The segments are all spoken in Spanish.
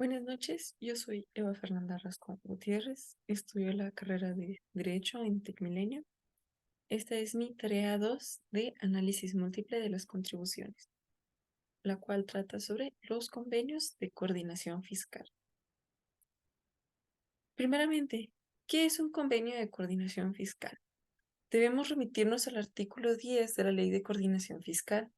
Buenas noches, yo soy Eva Fernanda Rascón Gutiérrez, estudio la carrera de Derecho en Tecmilenio. Esta es mi tarea 2 de análisis múltiple de las contribuciones, la cual trata sobre los convenios de coordinación fiscal. Primeramente, ¿qué es un convenio de coordinación fiscal? Debemos remitirnos al artículo 10 de la Ley de Coordinación Fiscal,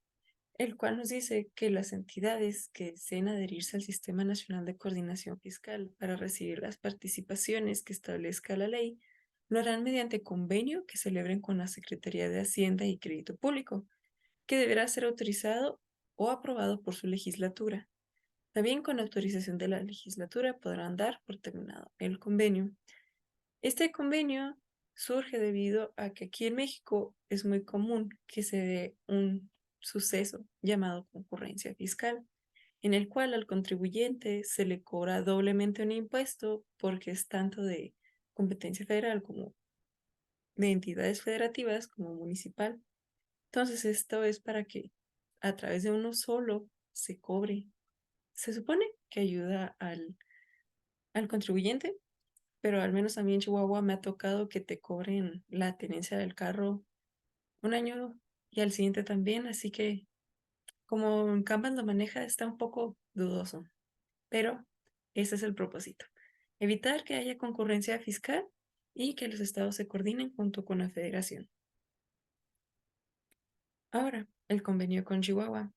el cual nos dice que las entidades que deseen adherirse al Sistema Nacional de Coordinación Fiscal para recibir las participaciones que establezca la ley, lo harán mediante convenio que celebren con la Secretaría de Hacienda y Crédito Público, que deberá ser autorizado o aprobado por su legislatura. También con autorización de la legislatura podrán dar por terminado el convenio. Este convenio surge debido a que aquí en México es muy común que se dé un suceso llamado concurrencia fiscal, en el cual al contribuyente se le cobra doblemente un impuesto porque es tanto de competencia federal como de entidades federativas como municipal. Entonces esto es para que a través de uno solo se cobre. Se supone que ayuda al contribuyente, pero al menos a mí en Chihuahua me ha tocado que te cobren la tenencia del carro un año y al siguiente también, así que como en Kanban lo maneja está un poco dudoso, pero ese es el propósito, evitar que haya concurrencia fiscal y que los estados se coordinen junto con la federación. Ahora, el convenio con Chihuahua.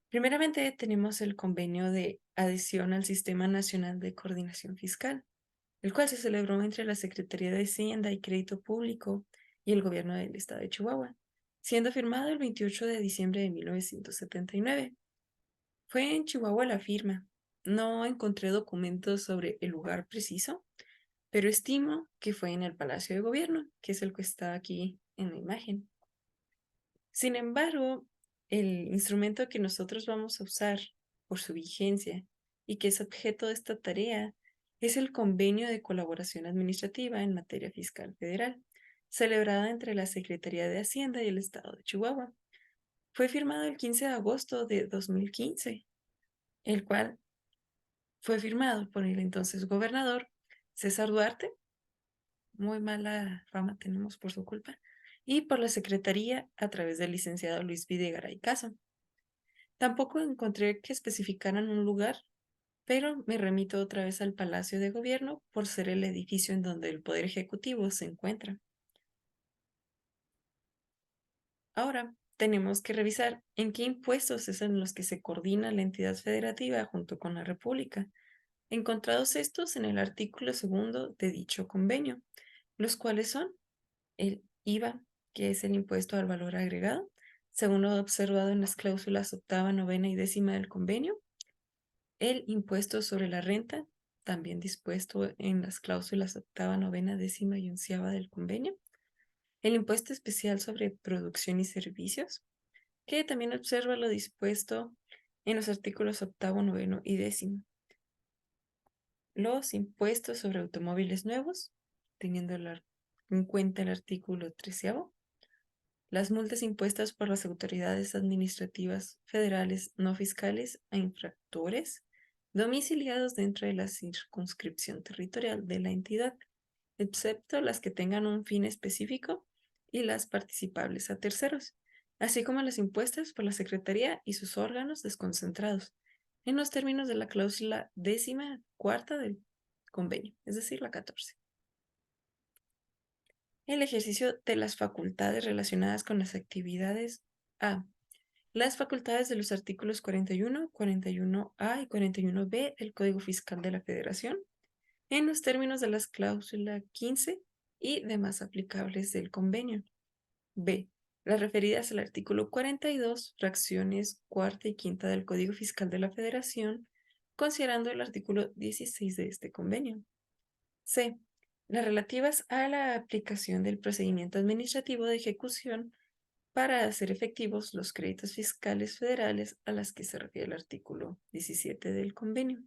Primeramente tenemos el convenio de adhesión al Sistema Nacional de Coordinación Fiscal, el cual se celebró entre la Secretaría de Hacienda y Crédito Público y el gobierno del estado de Chihuahua, siendo firmado el 28 de diciembre de 1979. Fue en Chihuahua la firma. No encontré documentos sobre el lugar preciso, pero estimo que fue en el Palacio de Gobierno, que es el que está aquí en la imagen. Sin embargo, el instrumento que nosotros vamos a usar por su vigencia y que es objeto de esta tarea es el Convenio de Colaboración Administrativa en Materia Fiscal Federal, celebrada entre la Secretaría de Hacienda y el Estado de Chihuahua. Fue firmado el 15 de agosto de 2015, el cual fue firmado por el entonces gobernador César Duarte, muy mala fama tenemos por su culpa, y por la Secretaría a través del licenciado Luis Videgaray Caso. Tampoco encontré que especificaran un lugar, pero me remito otra vez al Palacio de Gobierno por ser el edificio en donde el Poder Ejecutivo se encuentra. Ahora, tenemos que revisar en qué impuestos es en los que se coordina la entidad federativa junto con la República, encontrados estos en el artículo 2 de dicho convenio, los cuales son el IVA, que es el impuesto al valor agregado, según lo observado en las cláusulas octava, novena y décima del convenio, el impuesto sobre la renta, también dispuesto en las cláusulas octava, novena, décima y onceava del convenio, el impuesto especial sobre producción y servicios, que también observa lo dispuesto en los artículos octavo, noveno y décimo, los impuestos sobre automóviles nuevos, teniendo en cuenta el artículo 13, las multas impuestas por las autoridades administrativas federales no fiscales a infractores domiciliados dentro de la circunscripción territorial de la entidad, excepto las que tengan un fin específico y las participables a terceros, así como las impuestas por la Secretaría y sus órganos desconcentrados, en los términos de la cláusula 14ª del convenio, es decir, la 14. El ejercicio de las facultades relacionadas con las actividades A. Las facultades de los artículos 41, 41A y 41B del Código Fiscal de la Federación, en los términos de las cláusulas 15 y demás aplicables del convenio. B. Las referidas al artículo 42, fracciones cuarta y quinta del Código Fiscal de la Federación, considerando el artículo 16 de este convenio. C. Las relativas a la aplicación del procedimiento administrativo de ejecución para hacer efectivos los créditos fiscales federales a las que se refiere el artículo 17 del convenio.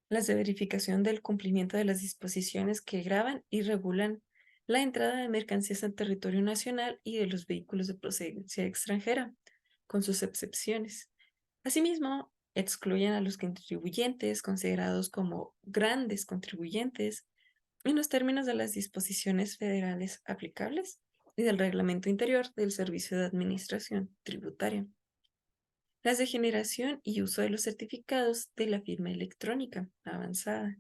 Las de verificación del cumplimiento de las disposiciones que gravan y regulan la entrada de mercancías al territorio nacional y de los vehículos de procedencia extranjera, con sus excepciones. Asimismo, excluyen a los contribuyentes considerados como grandes contribuyentes en los términos de las disposiciones federales aplicables y del reglamento interior del Servicio de Administración Tributaria. Las de generación y uso de los certificados de la firma electrónica avanzada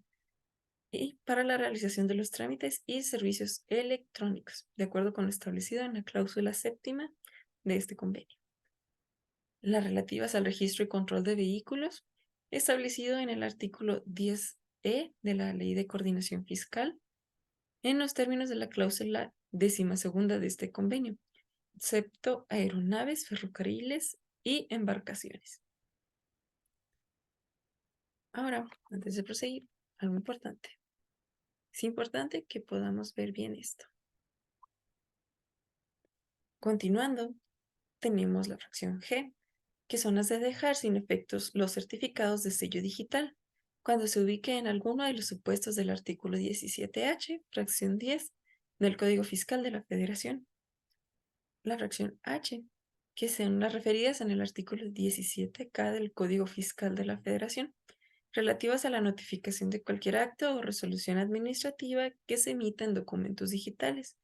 y para la realización de los trámites y servicios electrónicos, de acuerdo con lo establecido en la cláusula séptima de este convenio. Las relativas al registro y control de vehículos, establecido en el artículo 10E de la Ley de Coordinación Fiscal, en los términos de la cláusula 12ª de este convenio, excepto aeronaves, ferrocarriles y embarcaciones. Ahora, antes de proseguir, algo importante. Es importante que podamos ver bien esto. Continuando, tenemos la fracción G, que son las de dejar sin efectos los certificados de sello digital, cuando se ubique en alguno de los supuestos del artículo 17H, fracción 10, del Código Fiscal de la Federación. La fracción H, que son las referidas en el artículo 17K del Código Fiscal de la Federación, relativas a la notificación de cualquier acto o resolución administrativa que se emita en documentos digitales,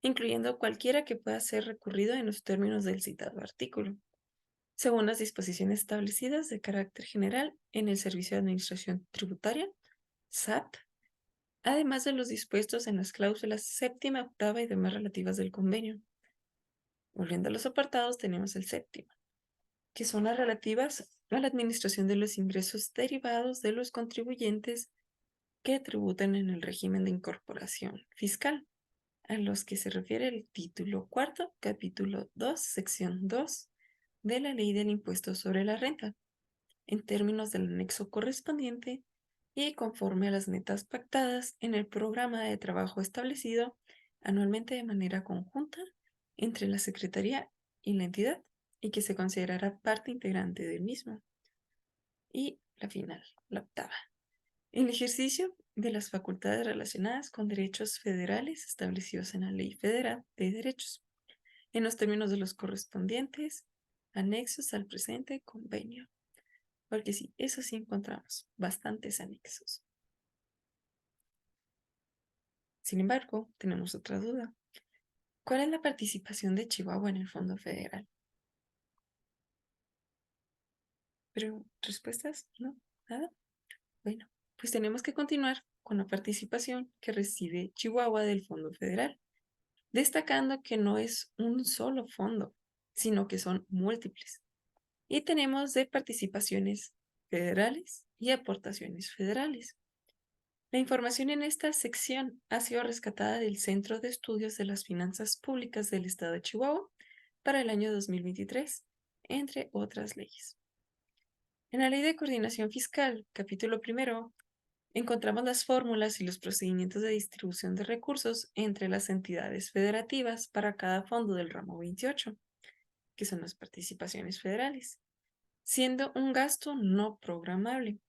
incluyendo cualquiera que pueda ser recurrido en los términos del citado artículo, según las disposiciones establecidas de carácter general en el Servicio de Administración Tributaria, SAT, además de los dispuestos en las cláusulas séptima, octava y demás relativas del convenio. Volviendo a los apartados, tenemos el séptimo, que son las relativas a la administración de los ingresos derivados de los contribuyentes que tributan en el régimen de incorporación fiscal, a los que se refiere el título cuarto, capítulo 2, sección 2 de la Ley del Impuesto sobre la Renta, en términos del anexo correspondiente y conforme a las metas pactadas en el programa de trabajo establecido anualmente de manera conjunta entre la Secretaría y la entidad, y que se considerará parte integrante del mismo. Y la final, la octava. El ejercicio de las facultades relacionadas con derechos federales establecidos en la Ley Federal de Derechos, en los términos de los correspondientes anexos al presente convenio. Porque sí, eso sí encontramos bastantes anexos. Sin embargo, tenemos otra duda. ¿Cuál es la participación de Chihuahua en el Fondo Federal? Pero, ¿respuestas? No, nada. Bueno, pues tenemos que continuar con la participación que recibe Chihuahua del Fondo Federal, destacando que no es un solo fondo, sino que son múltiples. Y tenemos de participaciones federales y aportaciones federales. La información en esta sección ha sido rescatada del Centro de Estudios de las Finanzas Públicas del Estado de Chihuahua para el año 2023, entre otras leyes. En la Ley de Coordinación Fiscal, capítulo primero, encontramos las fórmulas y los procedimientos de distribución de recursos entre las entidades federativas para cada fondo del ramo 28, que son las participaciones federales, siendo un gasto no programable.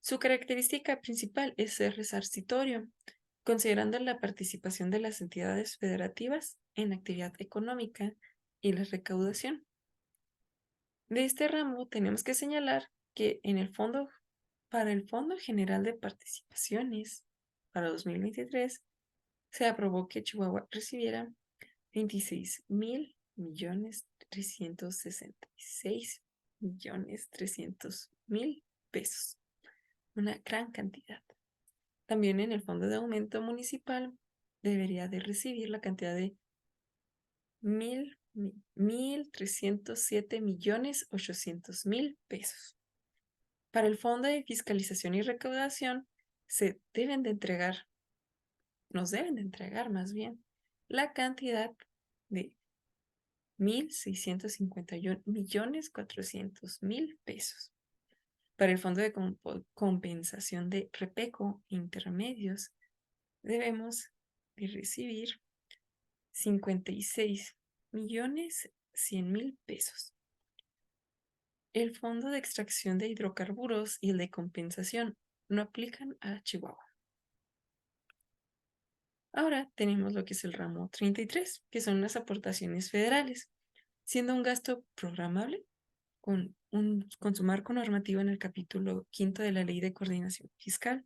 Su característica principal es ser resarcitorio, considerando la participación de las entidades federativas en la actividad económica y la recaudación. De este ramo tenemos que señalar que para el Fondo General de Participaciones para 2023 se aprobó que Chihuahua recibiera 26.366.300.000 pesos, una gran cantidad. También en el Fondo de Aumento Municipal debería de recibir la cantidad de 1.307.800.000 pesos. Para el Fondo de Fiscalización y Recaudación nos deben de entregar más bien, la cantidad de 1.651.400.000 pesos. Para el Fondo de Compensación de Repeco Intermedios, debemos de recibir 56.100.000 pesos. El Fondo de Extracción de Hidrocarburos y el de Compensación no aplican a Chihuahua. Ahora tenemos lo que es el ramo 33, que son las aportaciones federales, siendo un gasto programable con su marco normativo en el capítulo 5 de la Ley de Coordinación Fiscal,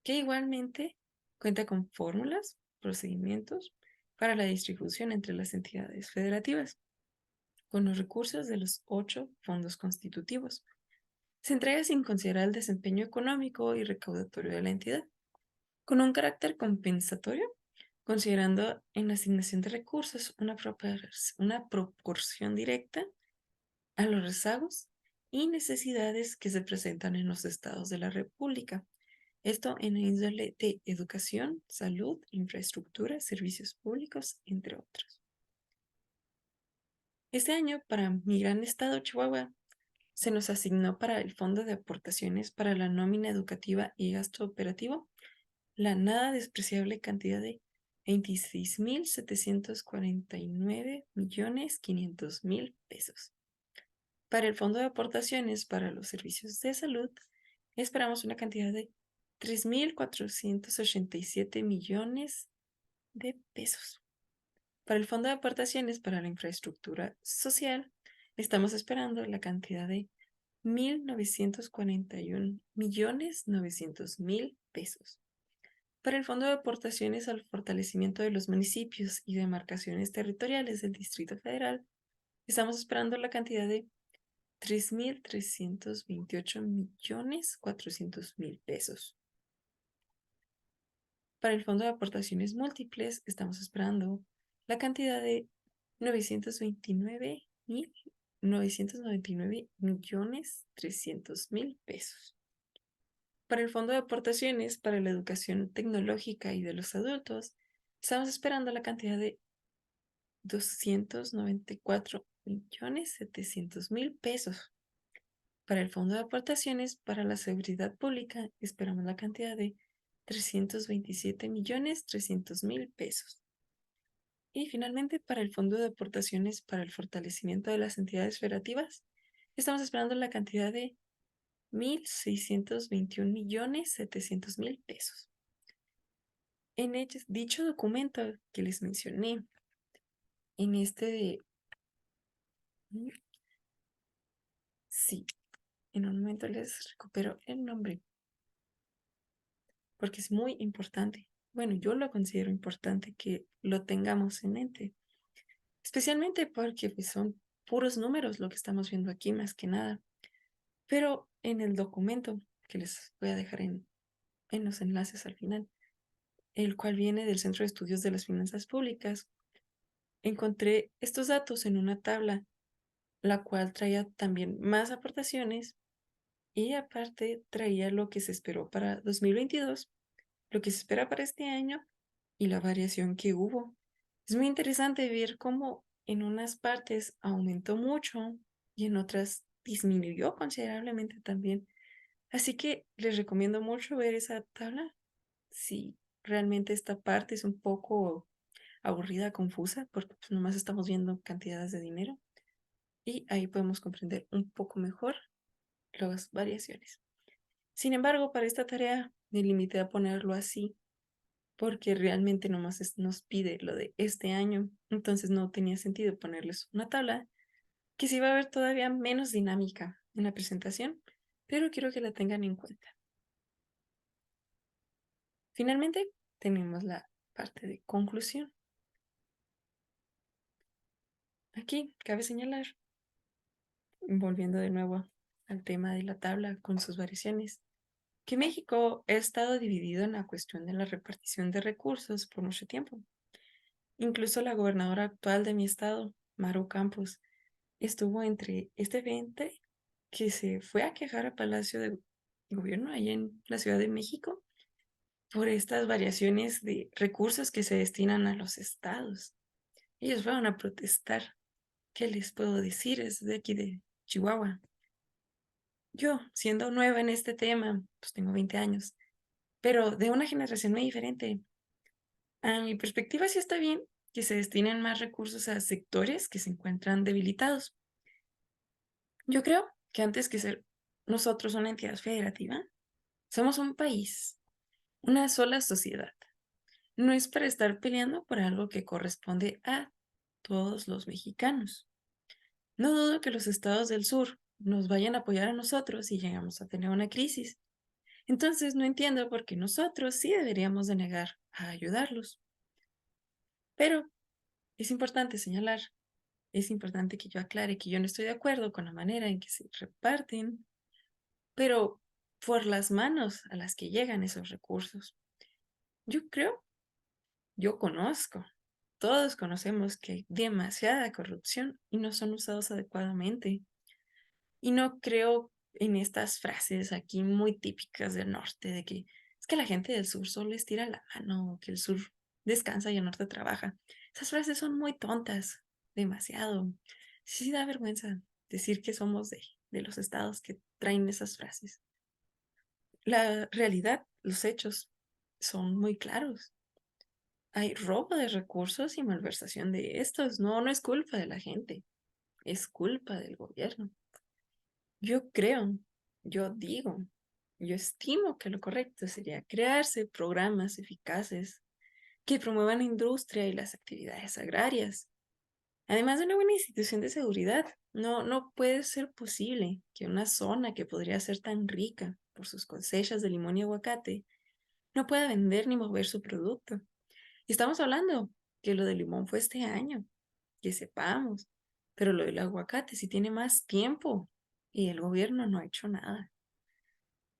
que igualmente cuenta con fórmulas, procedimientos para la distribución entre las entidades federativas, con los recursos de los 8 fondos constitutivos. Se entrega sin considerar el desempeño económico y recaudatorio de la entidad, con un carácter compensatorio, considerando en la asignación de recursos una proporción directa a los rezagos y necesidades que se presentan en los estados de la República. Esto en la índole de educación, salud, infraestructura, servicios públicos, entre otros. Este año, para mi gran estado, Chihuahua, se nos asignó para el Fondo de Aportaciones para la Nómina Educativa y Gasto Operativo la nada despreciable cantidad de 26.749.500.000 pesos. Para el Fondo de Aportaciones para los Servicios de Salud, esperamos una cantidad de 3.487 millones de pesos. Para el Fondo de Aportaciones para la Infraestructura Social, estamos esperando la cantidad de 1.941.900.000 pesos. Para el Fondo de Aportaciones al Fortalecimiento de los Municipios y Demarcaciones Territoriales del Distrito Federal, estamos esperando la cantidad de 3.328.400.000 pesos. Para el Fondo de Aportaciones Múltiples, estamos esperando la cantidad de 999.300.000 pesos. Para el Fondo de Aportaciones para la Educación Tecnológica y de los Adultos, estamos esperando la cantidad de 294.700.000 pesos. Para el Fondo de Aportaciones para la Seguridad Pública, esperamos la cantidad de 327.300.000 pesos. Y finalmente, para el Fondo de Aportaciones para el Fortalecimiento de las Entidades Federativas, estamos esperando la cantidad de 1.621.700.000 pesos. En dicho documento que les mencioné, en sí, en un momento les recupero el nombre, porque es muy importante. Bueno, yo lo considero importante que lo tengamos en mente, especialmente porque pues, son puros números lo que estamos viendo aquí más que nada. Pero en el documento que les voy a dejar en los enlaces al final, el cual viene del Centro de Estudios de las Finanzas Públicas, encontré estos datos en una tabla, la cual traía también más aportaciones y aparte traía lo que se esperó para 2022, lo que se espera para este año y la variación que hubo. Es muy interesante ver cómo en unas partes aumentó mucho y en otras disminuyó considerablemente también. Así que les recomiendo mucho ver esa tabla. Si realmente esta parte es un poco aburrida, confusa, porque pues, nomás estamos viendo cantidades de dinero y ahí podemos comprender un poco mejor las variaciones. Sin embargo, para esta tarea me limité a ponerlo así porque realmente nomás nos pide lo de este año, entonces no tenía sentido ponerles una tabla que se iba a ver todavía menos dinámica en la presentación, pero quiero que la tengan en cuenta. Finalmente, tenemos la parte de conclusión. Aquí cabe señalar, volviendo de nuevo al tema de la tabla con sus variaciones, que México ha estado dividido en la cuestión de la repartición de recursos por mucho tiempo. Incluso la gobernadora actual de mi estado, Maru Campos, estuvo entre este 20 que se fue a quejar al Palacio de Gobierno allá en la Ciudad de México por estas variaciones de recursos que se destinan a los estados. Ellos fueron a protestar. ¿Qué les puedo decir? Es de aquí de Chihuahua. Yo, siendo nueva en este tema, pues tengo 20 años, pero de una generación muy diferente. A mi perspectiva sí está bien que se destinen más recursos a sectores que se encuentran debilitados. Yo creo que antes que ser nosotros una entidad federativa, somos un país, una sola sociedad. No es para estar peleando por algo que corresponde a todos los mexicanos. No dudo que los estados del sur nos vayan a apoyar a nosotros si llegamos a tener una crisis. Entonces no entiendo por qué nosotros sí deberíamos de negar a ayudarlos. Pero es importante señalar, es importante que yo aclare que yo no estoy de acuerdo con la manera en que se reparten, pero por las manos a las que llegan esos recursos. Yo creo, yo conozco, todos conocemos que hay demasiada corrupción y no son usados adecuadamente. Y no creo en estas frases aquí muy típicas del norte, de que es que la gente del sur solo les tira la mano, o que el sur descansa y el norte trabaja. Esas frases son muy tontas, demasiado. Sí da vergüenza decir que somos de los estados que traen esas frases. La realidad, los hechos son muy claros. Hay robo de recursos y malversación de estos. No, no es culpa de la gente, es culpa del gobierno. Yo creo, yo digo, yo estimo que lo correcto sería crearse programas eficaces que promuevan la industria y las actividades agrarias. Además de una buena institución de seguridad, no puede ser posible que una zona que podría ser tan rica por sus cosechas de limón y aguacate no pueda vender ni mover su producto. Y estamos hablando que lo del limón fue este año, que sepamos, pero lo del aguacate sí tiene más tiempo y el gobierno no ha hecho nada.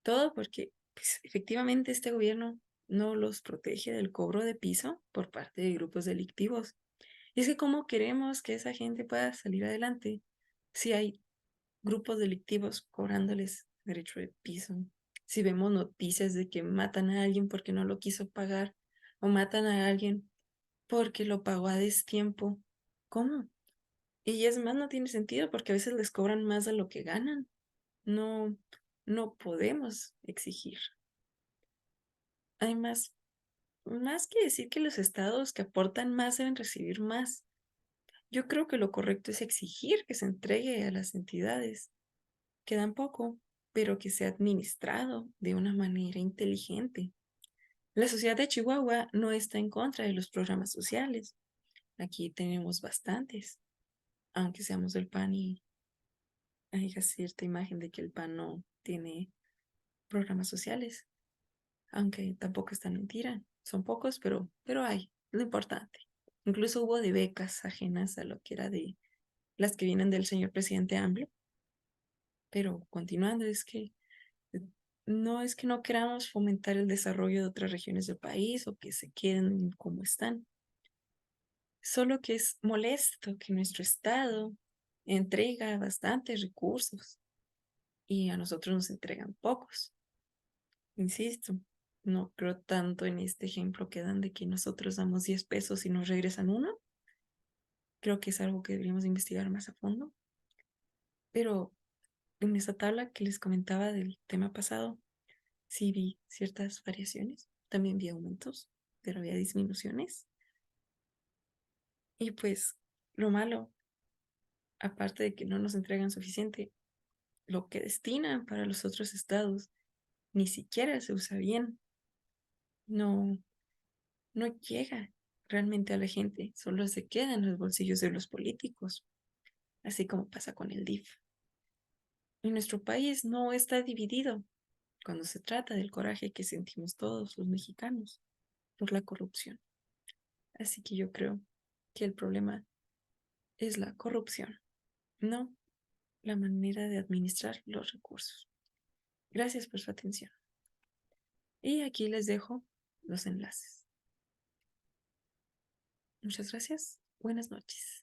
Todo porque pues, efectivamente este gobierno no los protege del cobro de piso por parte de grupos delictivos. Y es que cómo queremos que esa gente pueda salir adelante si hay grupos delictivos cobrándoles derecho de piso. Si vemos noticias de que matan a alguien porque no lo quiso pagar o matan a alguien porque lo pagó a destiempo. ¿Cómo? Y es más, no tiene sentido porque a veces les cobran más de lo que ganan. No, no podemos exigir. Además, más que decir que los estados que aportan más deben recibir más, yo creo que lo correcto es exigir que se entregue a las entidades que dan poco, pero que sea administrado de una manera inteligente. La sociedad de Chihuahua no está en contra de los programas sociales. Aquí tenemos bastantes, aunque seamos del PAN y hay cierta imagen de que el PAN no tiene programas sociales, aunque tampoco es tan mentira. Son pocos, pero hay, lo importante. Incluso hubo de becas ajenas a lo que era de las que vienen del señor presidente AMLO. Pero continuando, es que no es que no queramos fomentar el desarrollo de otras regiones del país o que se queden como están. Solo que es molesto que nuestro estado entrega bastantes recursos y a nosotros nos entregan pocos. Insisto, no creo tanto en este ejemplo que dan de que nosotros damos 10 pesos y nos regresan uno. Creo que es algo que deberíamos investigar más a fondo. Pero en esa tabla que les comentaba del tema pasado, sí vi ciertas variaciones. También vi aumentos, pero había disminuciones. Y pues lo malo, aparte de que no nos entregan suficiente, lo que destinan para los otros estados ni siquiera se usa bien. No, no llega realmente a la gente, solo se queda en los bolsillos de los políticos, así como pasa con el DIF. Y nuestro país no está dividido cuando se trata del coraje que sentimos todos los mexicanos por la corrupción. Así que yo creo que el problema es la corrupción, no la manera de administrar los recursos. Gracias por su atención. Y aquí les dejo los enlaces. Muchas gracias. Buenas noches.